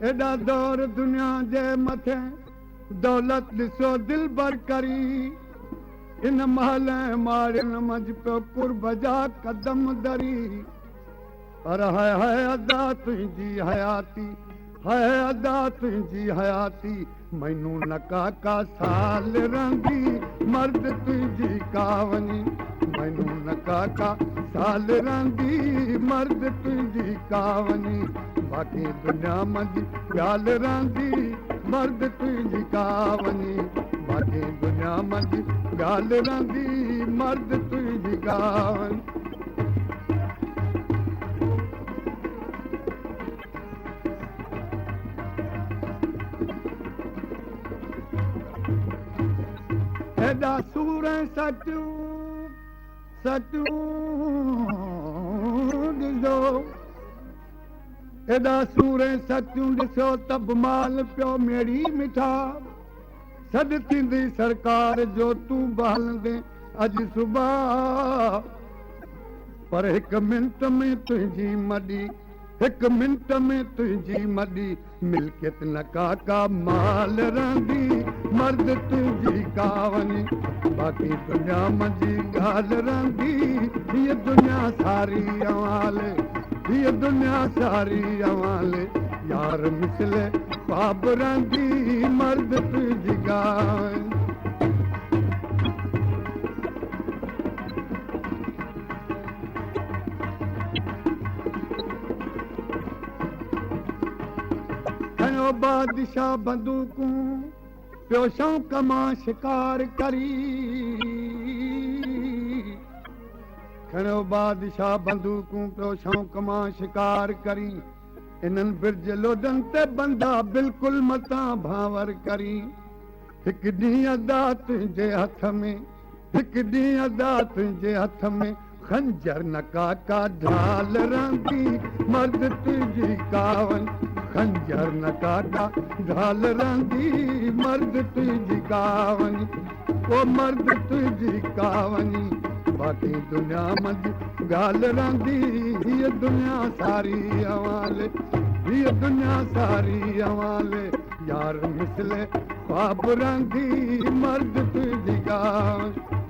एॾा दौर दुनिया जे मथे दौलत ॾिसो दिल बर करी इन महल मारिन मंझि पियो कुर्ब जा कदम दरी पर है अदा तुंहिंजी हयाती है अदा तुंहिंजी हयाती मैनू न का साल रहंदी मर्द तुंहिंजी कावनी मैनू न का साल रहंदी मर्द तुंहिंजी कावनी बाक़ी दुनिया मंझि ॻाल्हि रहंदी मर्द तुंहिंजी कावनी बाक़ी दुनिया मंझि ॻाल्हि रहंदी मर्द तुंहिंजी कावनी एॾा सूर सचूं सचूं ॾिसो एॾा सूर सचूं ॾिसो त माल पियो मेड़ी मिठा सॾु थींदी सरकार जो तूं बहलंदे अॼु सुबुह पर हिकु मिंट में तुंहिंजी मॾी हिकु मिंट में तुंहिंजी मॾी मिल्कियत न का माल रहंदी मर्द तुंहिंजी कावनी बाक़ी दुनिया मंझि ॻाल्हि रहंदी हीअ दुनिया सारी अवाले हीअ दुनिया सारी अवाले यार मिसले पाप रहंदी मर्द तुंहिंजी कावनी बादशाह बंदूकूं पियो शौक़ मां शिकार करी खणो बादशाह बंदूकूं पियो शौक़ मां शिकार करी इन्हनि बिरज लोडनि ते बंदा बिल्कुलु मतां भांवर करी हिकु ॾींहुं अदा तुंहिंजे हथ में हिकु ॾींहुं अदा तुंहिंजे हथ में खंजर न का ढाल रहंदी मर्द तुंहिंजी कावन खंजर न का ढाल रहंदी मर्द तुंहिंजी कावनी ओ मर्द तुंहिंजी कावनी बाक़ी दुनिया मंझि ॻाल्हि रहंदी हीअ दुनिया सारी अवाले हीअ दुनिया सारी अवाले यार मिसले ख्वाब रहंदी मर्द तुंहिंजी कावनी